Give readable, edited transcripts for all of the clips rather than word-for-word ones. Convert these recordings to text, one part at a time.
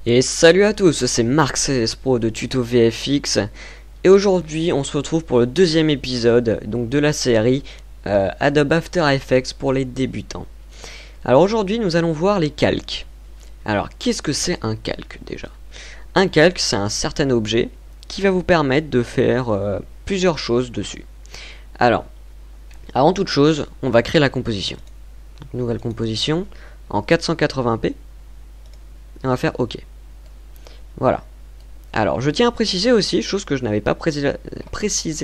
Et salut à tous, c'est Marc CS Pro de Tuto VFX et aujourd'hui on se retrouve pour le deuxième épisode donc de la série Adobe After Effects pour les débutants. Alors aujourd'hui nous allons voir les calques. Alors qu'est-ce que c'est un calque déjà? Un calque c'est un certain objet qui va vous permettre de faire plusieurs choses dessus. Alors avant toute chose on va créer la composition. Donc, nouvelle composition en 480p et on va faire OK. Voilà. Alors, je tiens à préciser aussi, chose que je n'avais pas précisé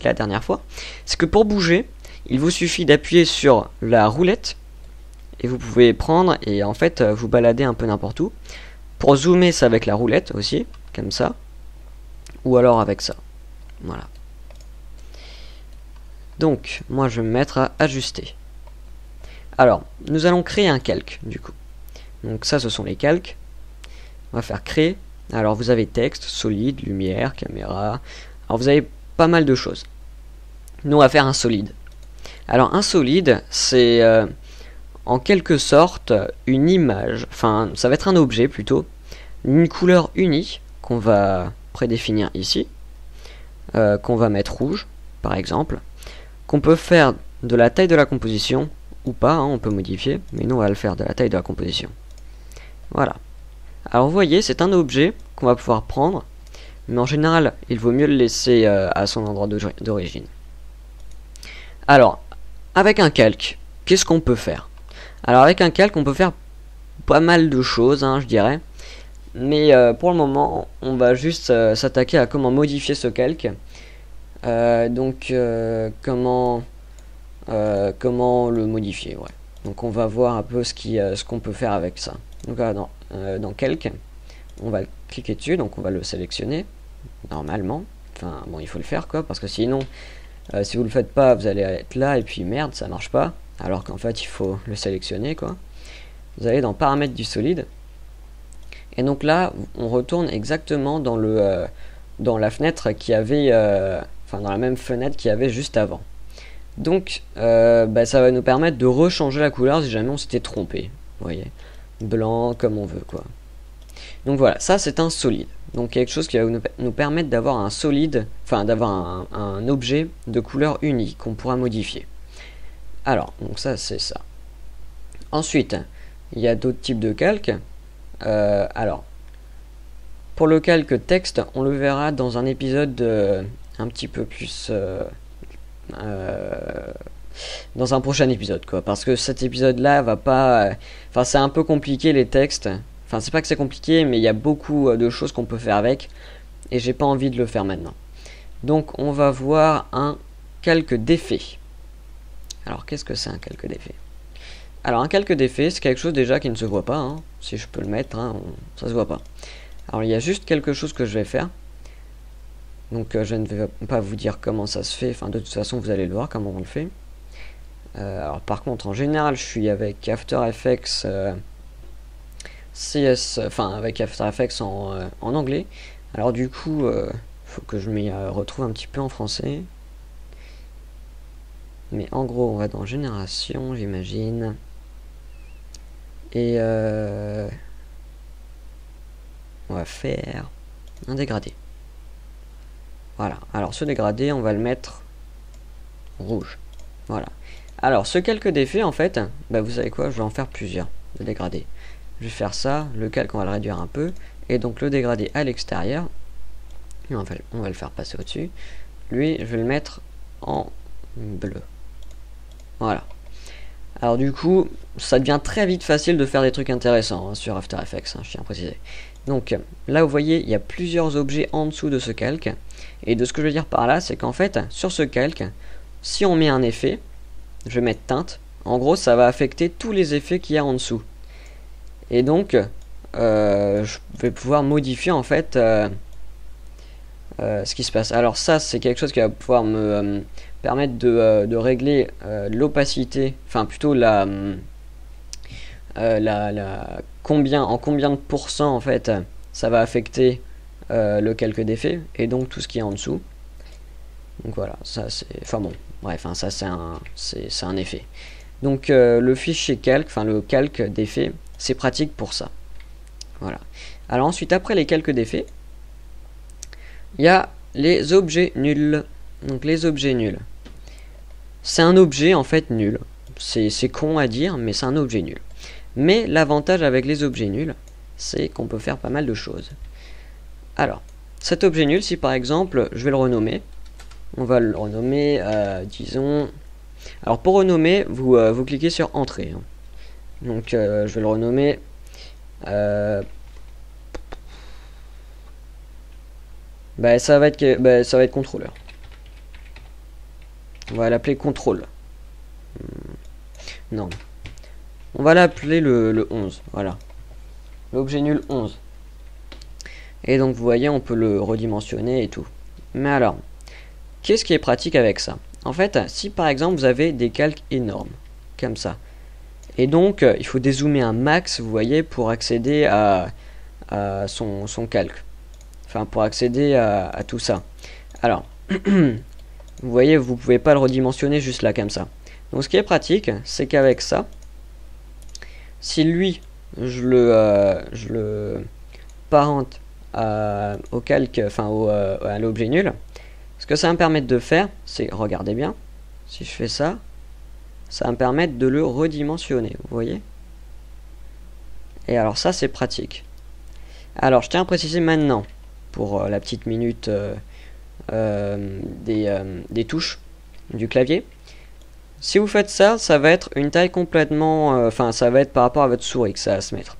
la dernière fois, c'est que pour bouger, il vous suffit d'appuyer sur la roulette et vous pouvez prendre et en fait vous balader un peu n'importe où. Pour zoomer, c'est avec la roulette aussi, comme ça, ou alors avec ça. Voilà. Donc, moi je vais me mettre à ajuster. Alors, nous allons créer un calque du coup. Donc ça, ce sont les calques. On va faire créer. Alors vous avez texte, solide, lumière, caméra. Alors vous avez pas mal de choses. Nous on va faire un solide. Alors un solide c'est en quelque sorte une image. Enfin ça va être un objet plutôt. Une couleur unie qu'on va prédéfinir ici. Qu'on va mettre rouge par exemple. Qu'on peut faire de la taille de la composition ou pas, hein, on peut modifier. Mais nous on va le faire de la taille de la composition. Voilà. Alors vous voyez, c'est un objet qu'on va pouvoir prendre, mais en général, il vaut mieux le laisser à son endroit d'origine. Alors, avec un calque, qu'est-ce qu'on peut faire? Alors avec un calque, on peut faire pas mal de choses, hein, je dirais. Mais pour le moment, on va juste s'attaquer à comment modifier ce calque. Comment le modifier, ouais. Donc on va voir un peu ce qu'on peut faire avec ça. Donc dans calque, on va cliquer dessus, donc on va le sélectionner normalement. Enfin bon, il faut le faire quoi, parce que sinon, si vous le faites pas, vous allez être là et puis merde, ça marche pas. Alors qu'en fait, il faut le sélectionner quoi. Vous allez dans paramètres du solide, et donc là, on retourne exactement dans dans la fenêtre qui avait, enfin dans la même fenêtre qu'il y avait juste avant. Donc, ça va nous permettre de rechanger la couleur si jamais on s'était trompé. Vous voyez, blanc comme on veut quoi. Donc voilà, ça c'est un solide. Donc quelque chose qui va nous permettre d'avoir un solide, enfin d'avoir un objet de couleur unique qu'on pourra modifier. Alors, donc ça c'est ça. Ensuite, il y a d'autres types de calques. Alors, pour le calque texte, on le verra dans un épisode un petit peu plus... dans un prochain épisode quoi, parce que cet épisode là va pas, enfin c'est un peu compliqué les textes, enfin c'est pas que c'est compliqué mais il y a beaucoup de choses qu'on peut faire avec et j'ai pas envie de le faire maintenant. Donc on va voir un calque d'effet. Alors qu'est-ce que c'est un calque d'effet? Alors un calque d'effet c'est quelque chose déjà qui ne se voit pas, hein. Si je peux le mettre, hein, ça se voit pas. Alors il y a juste quelque chose que je vais faire. Donc je ne vais pas vous dire comment ça se fait, enfin de toute façon vous allez le voir comment on le fait. Alors par contre en général je suis avec After Effects CS, enfin avec After Effects en anglais. Alors du coup faut que je m'y retrouve un petit peu en français. Mais en gros on va dans génération j'imagine. Et on va faire un dégradé. Voilà, alors ce dégradé, on va le mettre rouge. Voilà. Alors, ce calque d'effet, en fait, vous savez quoi, je vais en faire plusieurs, de dégradés. Je vais faire ça, le calque, on va le réduire un peu, et donc le dégradé à l'extérieur, on va le faire passer au-dessus. Lui, je vais le mettre en bleu. Voilà. Alors du coup, ça devient très vite facile de faire des trucs intéressants hein, sur After Effects, hein, je tiens à préciser. Donc là vous voyez, il y a plusieurs objets en dessous de ce calque. Et de ce que je veux dire par là, c'est qu'en fait, sur ce calque, si on met un effet, je vais mettre teinte, en gros ça va affecter tous les effets qu'il y a en dessous. Et donc, je vais pouvoir modifier en fait ce qui se passe. Alors ça, c'est quelque chose qui va pouvoir me permettre de régler l'opacité, enfin plutôt combien de pourcents en fait ça va affecter le calque d'effet et donc tout ce qui est en dessous. Donc voilà, ça c'est, enfin bon, bref, hein, ça c'est un effet. Donc le fichier calque, enfin le calque d'effet, c'est pratique pour ça. Voilà. Alors ensuite, après les calques d'effets, il y a les objets nuls. Donc les objets nuls. C'est un objet en fait nul. C'est con à dire, mais c'est un objet nul. Mais l'avantage avec les objets nuls, c'est qu'on peut faire pas mal de choses. Alors, cet objet nul, si par exemple, je vais le renommer, on va le renommer, disons... Alors pour renommer, vous cliquez sur Entrée. Hein. Donc je vais le renommer... ça va être contrôleur. On va l'appeler contrôle. Non. On va l'appeler le 11. Voilà. L'objet nul 11. Et donc vous voyez, on peut le redimensionner et tout. Mais alors, qu'est-ce qui est pratique avec ça? En fait, si par exemple vous avez des calques énormes, comme ça, et donc il faut dézoomer un max, vous voyez, pour accéder à son calque. Enfin, pour accéder à tout ça. Alors, vous voyez, vous pouvez pas le redimensionner juste là, comme ça. Donc ce qui est pratique, c'est qu'avec ça, si lui, je le parente au calque, enfin à l'objet nul, ce que ça va me permettre de faire, c'est, regardez bien, si je fais ça, ça va me permettre de le redimensionner, vous voyez. Et alors ça, c'est pratique. Alors, je tiens à préciser maintenant, pour la petite minute des touches du clavier. Si vous faites ça, ça va être une taille complètement... Enfin, ça va être par rapport à votre souris que ça va se mettre.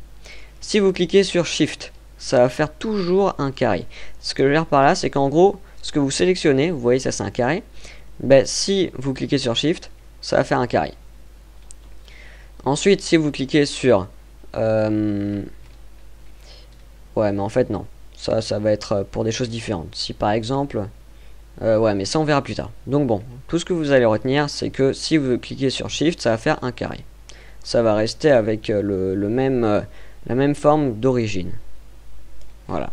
Si vous cliquez sur Shift, ça va faire toujours un carré. Ce que je veux dire par là, c'est qu'en gros, ce que vous sélectionnez, vous voyez, ça c'est un carré. Ben, si vous cliquez sur Shift, ça va faire un carré. Ensuite, si vous cliquez sur... Ouais, mais en fait, non. Ça va être pour des choses différentes. Si par exemple... ouais, mais ça on verra plus tard. Donc bon, tout ce que vous allez retenir, c'est que si vous cliquez sur Shift, ça va faire un carré. Ça va rester avec la même forme d'origine. Voilà.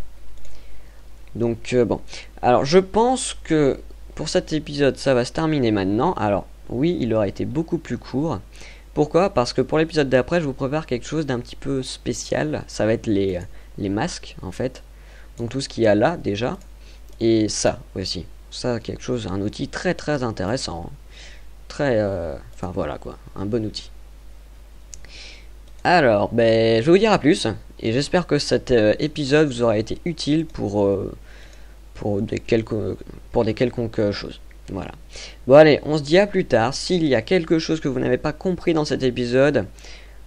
Donc bon. Alors je pense que pour cet épisode, ça va se terminer maintenant. Alors oui, il aurait été beaucoup plus court. Pourquoi? Parce que pour l'épisode d'après, je vous prépare quelque chose d'un petit peu spécial. Ça va être les masques, en fait. Donc tout ce qu'il y a là, déjà. Et ça, aussi. Ça, quelque chose, un outil très très intéressant. Très... Enfin voilà, quoi. Un bon outil. Alors, ben, je vais vous dire à plus. Et j'espère que cet épisode vous aura été utile pour des quelconques choses. Voilà. Bon allez, on se dit à plus tard. S'il y a quelque chose que vous n'avez pas compris dans cet épisode,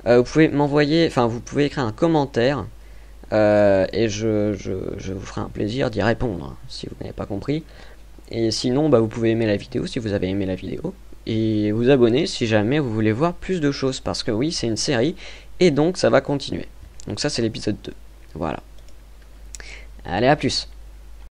vous pouvez m'envoyer, enfin vous pouvez écrire un commentaire et je vous ferai un plaisir d'y répondre si vous n'avez pas compris. Et sinon, bah, vous pouvez aimer la vidéo si vous avez aimé la vidéo et vous abonner si jamais vous voulez voir plus de choses parce que oui, c'est une série et donc ça va continuer. Donc ça c'est l'épisode 2. Voilà. Allez, à plus.